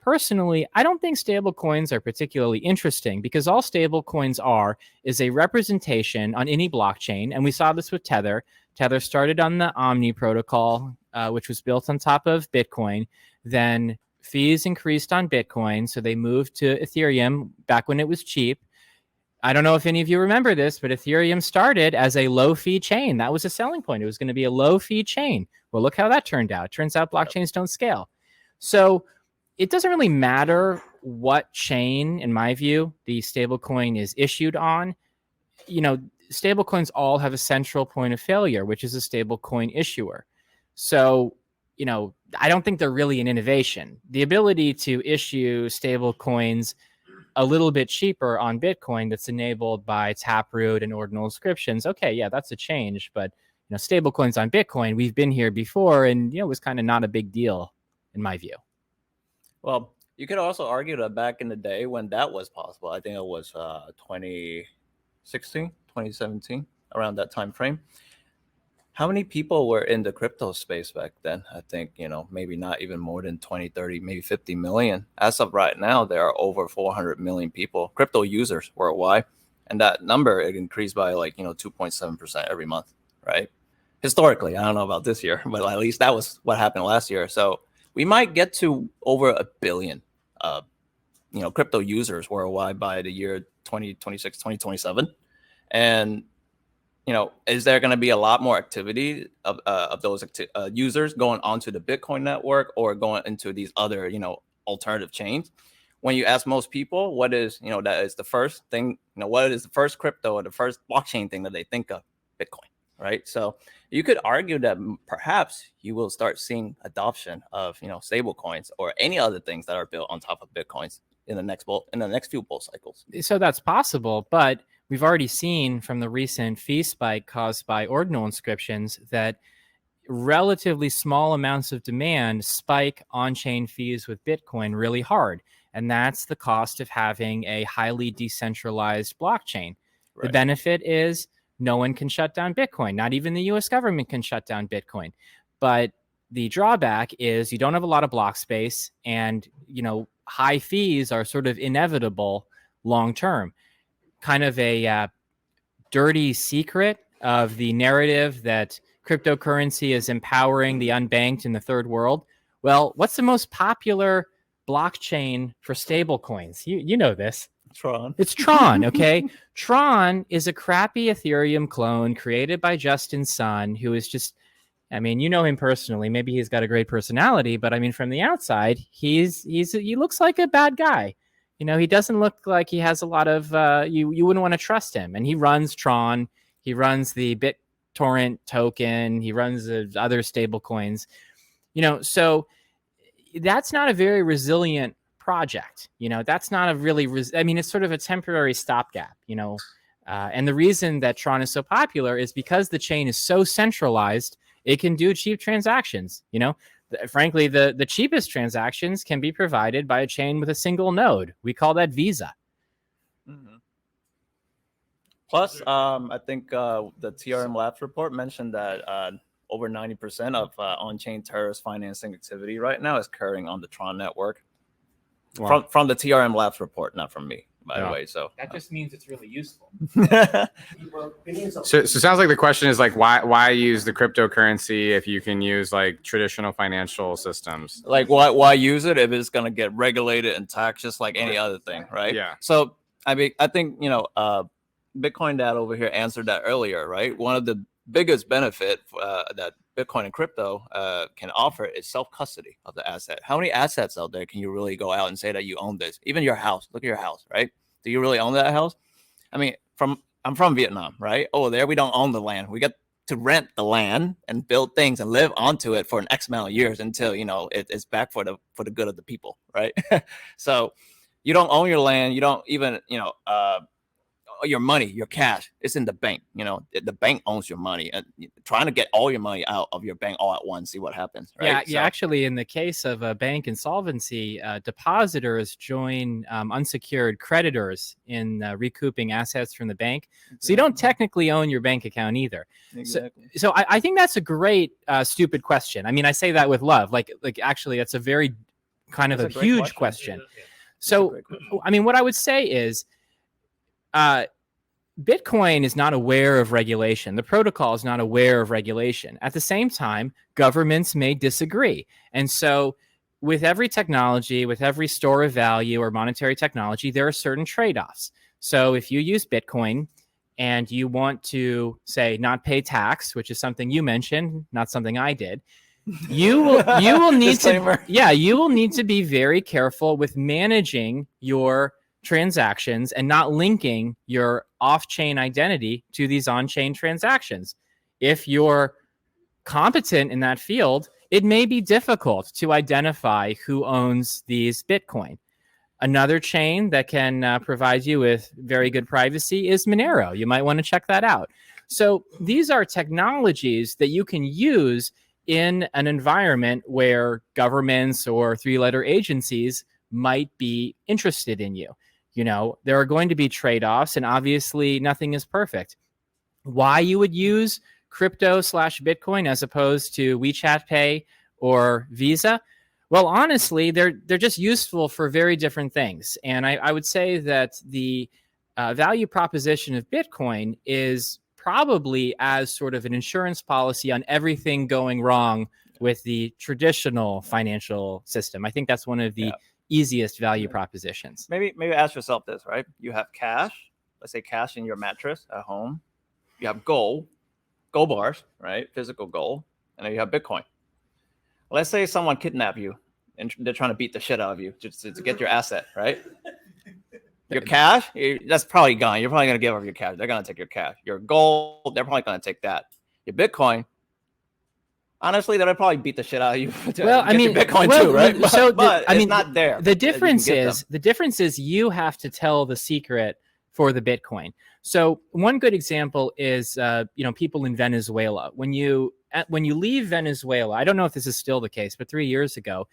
Personally, I don't think stablecoins are particularly interesting because all stablecoins is a representation on any blockchain. And we saw this with Tether. Tether started on the Omni protocol, which was built on top of Bitcoin. Then fees increased on Bitcoin, so they moved to Ethereum back when it was cheap. I don't know if any of you remember this, but Ethereum started as a low-fee chain. That was a selling point. It was going to be a low-fee chain. Well, look how that turned out. Turns out blockchains don't scale. So it doesn't really matter what chain, in my view, the stablecoin is issued on. Stablecoins all have a central point of failure, which is a stablecoin issuer. So, I don't think they're really an innovation. The ability to issue stable coins a little bit cheaper on Bitcoin that's enabled by Taproot and Ordinal inscriptions. Okay, yeah, that's a change. But stable coins on Bitcoin, we've been here before, and it was kind of not a big deal in my view. Well, you could also argue that back in the day when that was possible, I think it was 2016, 2017, around that time frame. How many people were in the crypto space back then? I think, maybe not even more than 20, 30, maybe 50 million. As of right now, there are over 400 million people, crypto users worldwide. And that number, it increased by 2.7% every month, right? Historically, I don't know about this year, but at least that was what happened last year. So we might get to over 1 billion, crypto users worldwide by the year 2026, 2027. And is there going to be a lot more activity of those users going onto the Bitcoin network or going into these other, alternative chains? When you ask most people, what is, that is the first thing, what is the first crypto or the first blockchain thing that they think of? Bitcoin, right? So you could argue that perhaps you will start seeing adoption of, stable coins or any other things that are built on top of Bitcoins in the next few bull cycles. So that's possible, but we've already seen from the recent fee spike caused by ordinal inscriptions that relatively small amounts of demand spike on-chain fees with Bitcoin really hard. And that's the cost of having a highly decentralized blockchain. Right. The benefit is no one can shut down Bitcoin. Not even the US government can shut down Bitcoin. But the drawback is you don't have a lot of block space and, high fees are sort of inevitable long-term. Kind of a dirty secret of the narrative that cryptocurrency is empowering the unbanked in the third world. Well, what's the most popular blockchain for stable coins? You know this. Tron. It's Tron, okay? Tron is a crappy Ethereum clone created by Justin Sun, who is just, you know him personally. Maybe he's got a great personality, but from the outside, he looks like a bad guy. He doesn't look like he has a lot of, you wouldn't want to trust him. And he runs Tron. He runs the BitTorrent token. He runs the other stable coins. So that's not a very resilient project. That's not a really, it's sort of a temporary stopgap, and the reason that Tron is so popular is because the chain is so centralized, it can do cheap transactions, Frankly, the cheapest transactions can be provided by a chain with a single node. We call that Visa. Mm-hmm. Plus, I think the TRM Labs report mentioned that over 90% of on-chain terrorist financing activity right now is occurring on the Tron network. Wow. From the TRM Labs report, not from me, by the way. So that just means it's really useful. So it sounds like the question is why use the cryptocurrency if you can use traditional financial systems? Why use it if it's going to get regulated and taxed just like any other thing, right? Yeah. So I think Bitcoin Dad over here answered that earlier, right? One of the biggest benefit that Bitcoin and crypto can offer is self-custody of the asset. How many assets out there can you really go out and say that you own this? Even your house. Look at your house, right? Do you really own that house? I mean, I'm from Vietnam, right? Oh, there we don't own the land. We get to rent the land and build things and live onto it for an X amount of years until it's back for the good of the people, right? So you don't own your land. You don't even your money, your cash, it's in the bank. The bank owns your money, and trying to get all your money out of your bank all at once, see what happens. Right? Yeah. Actually, in the case of a bank insolvency, depositors join unsecured creditors in recouping assets from the bank. Exactly. So you don't technically own your bank account either. Exactly. So I think that's a great stupid question. I mean, I say that with love. Like actually, that's a very kind of a huge question. So, I mean, what I would say is, Bitcoin is not aware of regulation. The protocol is not aware of regulation. At the same time, governments may disagree. And so with every technology, with every store of value or monetary technology, there are certain trade-offs. So if you use Bitcoin and you want to, say, not pay tax, which is something you mentioned, not something I did, you will need you will need to be very careful with managing your transactions and not linking your off-chain identity to these on-chain transactions. If you're competent in that field, it may be difficult to identify who owns these Bitcoin. Another chain that can provide you with very good privacy is Monero. You might want to check that out. So these are technologies that you can use in an environment where governments or three-letter agencies might be interested in you. There are going to be trade-offs, and obviously nothing is perfect. Why you would use crypto/Bitcoin as opposed to WeChat Pay or Visa? Well, honestly, they're just useful for very different things. And I would say that the value proposition of Bitcoin is probably as sort of an insurance policy on everything going wrong with the traditional financial system. I think that's one of the easiest value propositions. Maybe ask yourself this, right? You have cash, let's say cash in your mattress at home. You have gold bars, right? Physical gold. And then you have Bitcoin. Let's say someone kidnapped you and they're trying to beat the shit out of you just to get your asset, right? Your cash, that's probably gone. You're probably going to give up your cash. They're going to take your cash. Your gold, they're probably going to take that. Your Bitcoin, honestly, they'll probably beat the shit out of you. Well, I mean, Bitcoin too, right? But it's not there. The difference is you have to tell the secret for the Bitcoin. So one good example is, people in Venezuela. When you leave Venezuela, I don't know if this is still the case, but 3 years ago,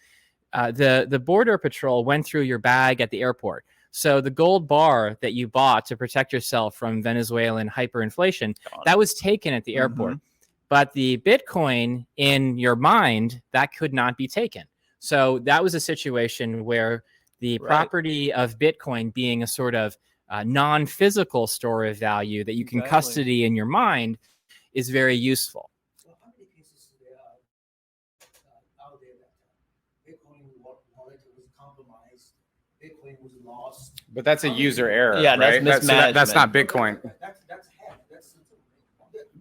the border patrol went through your bag at the airport. So the gold bar that you bought to protect yourself from Venezuelan hyperinflation, that was taken at the airport. But the Bitcoin in your mind, that could not be taken. So that was a situation where the property of Bitcoin being a sort of non-physical store of value that you can custody in your mind is very useful. So how many cases there are out there that Bitcoin wallet was compromised, Bitcoin was lost? But that's a user error. Yeah, right? that's that's not Bitcoin. That's hack.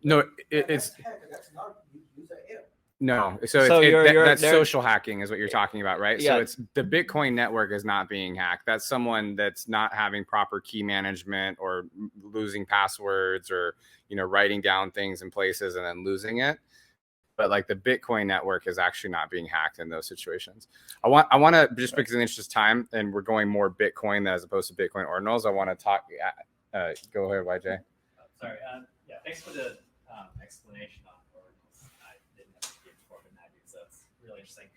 No, it's that's not user error. No, that's social hacking is what you're talking about, right? Yeah. So it's the Bitcoin network is not being hacked. That's someone that's not having proper key management or losing passwords or writing down things in places and then losing it. But like the Bitcoin network is actually not being hacked in those situations. I want to just because in the interest of time and we're going more Bitcoin as opposed to Bitcoin ordinals. I want to talk. Go ahead, YJ. Sorry. Thanks for the explanation on ordinals. I didn't have to give before Metagood, so it's really interesting.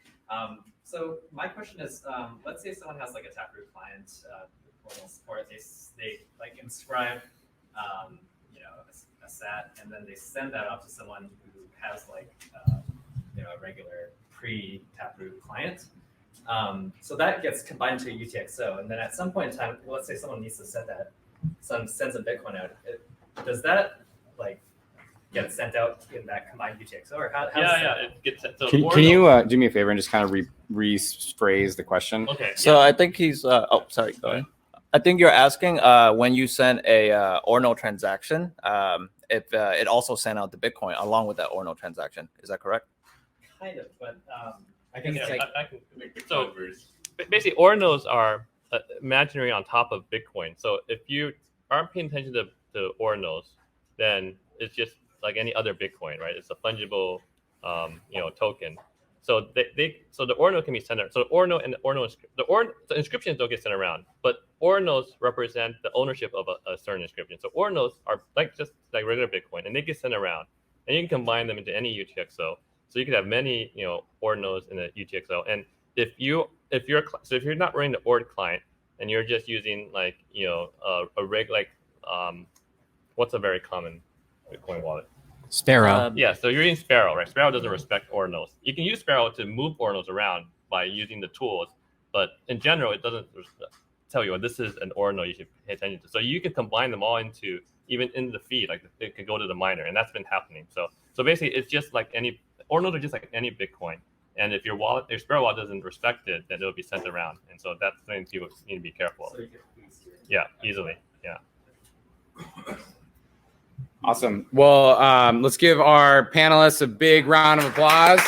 So my question is, let's say someone has like a Taproot client, ordinals support. They like inscribe, a SAT, and then they send that off to someone who has like, a regular pre-Taproot client. So that gets combined to a UTXO, and then at some point in time, let's say someone needs to send that, sends a Bitcoin out. Does that like get sent out in that combined UTXO, or how? It gets sent. So can you do me a favor and just kind of rephrase the question? Okay. So I think he's. Sorry. Go ahead. I think you're asking when you send a ordinal transaction, it also sent out the Bitcoin along with that Ordinal transaction. Is that correct? Kind of, but I think it's like So basically, Ordinals are imaginary on top of Bitcoin. So if you aren't paying attention to Ordinals, then it's just like any other Bitcoin, right? It's a fungible, token. So so the Ordinal can be sent around. So Ordinal and the inscriptions don't get sent around, but Ordinals represent the ownership of a certain inscription. So Ordinals are just like regular Bitcoin, and they get sent around, and you can combine them into any UTXO. So you could have many, Ordinals in a UTXO. And if you're not running the Ord client and you're just using like, a rig, like, what's a very common Bitcoin wallet? Sparrow. Yeah, so you're using Sparrow, right? Sparrow doesn't respect Ordinals. You can use Sparrow to move Ordinals around by using the tools, but in general, it doesn't tell you, this is an Ordinal you should pay attention to. So you can combine them all into the feed, like it could go to the miner, and that's been happening. So basically, it's just like Ordinals are just like any Bitcoin. And if your Sparrow wallet doesn't respect it, then it'll be sent around. And so that's something you need to be careful of. so you can please do it. Yeah, easily. Yeah. awesome. Well, let's give our panelists a big round of applause.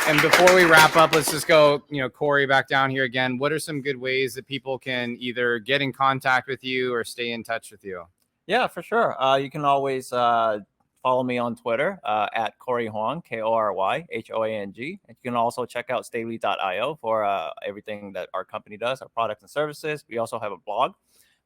And before we wrap up, let's just go, Kory, back down here again. What are some good ways that people can either get in contact with you or stay in touch with you? Yeah, for sure. You can always follow me on Twitter at Kory Hoang, KoryHoang. And you can also check out Stably.io for everything that our company does, our products and services. We also have a blog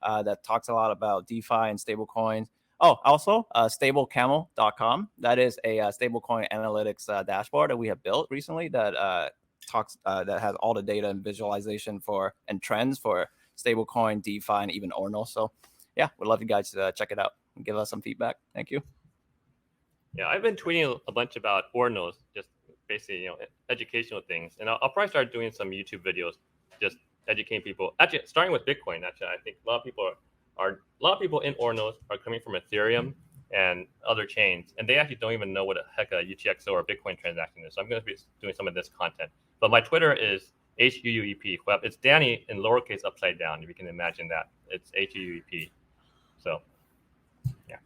that talks a lot about DeFi and stablecoins. Oh, also StableCamel.com. That is a stablecoin analytics dashboard that we have built recently that that has all the data and visualization and trends for stablecoin, DeFi, and even Ordinals. So yeah, we'd love you guys to check it out and give us some feedback. Thank you. Yeah, I've been tweeting a bunch about Ordinals, just basically, educational things. And I'll probably start doing some YouTube videos, just educating people. Actually, starting with Bitcoin. Actually, I think a lot of people in Ordinals are coming from Ethereum and other chains, and they actually don't even know what the heck a UTXO or a Bitcoin transaction is. So I'm going to be doing some of this content. But my Twitter is HUUEP. Well, it's Danny in lowercase upside down, if you can imagine that. It's HUUEP. So, yeah.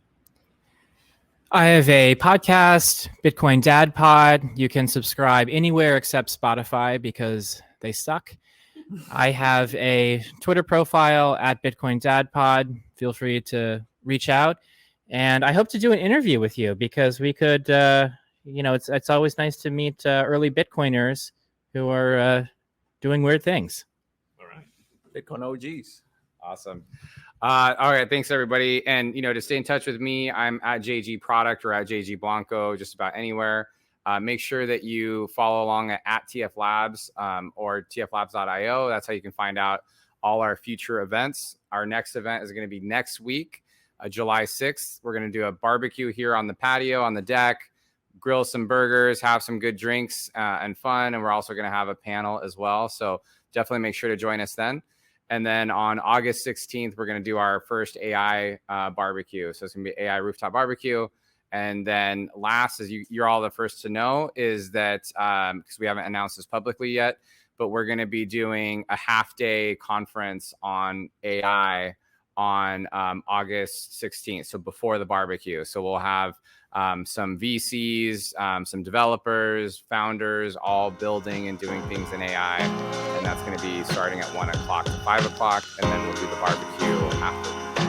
I have a podcast, Bitcoin Dad Pod. You can subscribe anywhere except Spotify because they suck. I have a Twitter profile at Bitcoin Dad Pod. Feel free to reach out. And I hope to do an interview with you because we could, it's always nice to meet early Bitcoiners who are doing weird things. All right. Bitcoin OGs. Awesome. All right. Thanks, everybody. And, to stay in touch with me, I'm at JG Product or at JG Blanco, just about anywhere. Make sure that you follow along at TF Labs or tflabs.io. That's how you can find out all our future events. Our next event is going to be next week, July 6th. We're going to do a barbecue here on the patio, on the deck, grill some burgers, have some good drinks and fun. And we're also going to have a panel as well. So definitely make sure to join us then. And then on August 16th, we're going to do our first AI barbecue. So it's going to be AI rooftop barbecue. And then last, as you're all the first to know, is that because we haven't announced this publicly yet, but we're going to be doing a half-day conference on AI on August 16th, so before the barbecue. So we'll have some VCs, some developers, founders, all building and doing things in AI. And that's going to be starting at 1 o'clock to 5 o'clock. And then we'll do the barbecue after.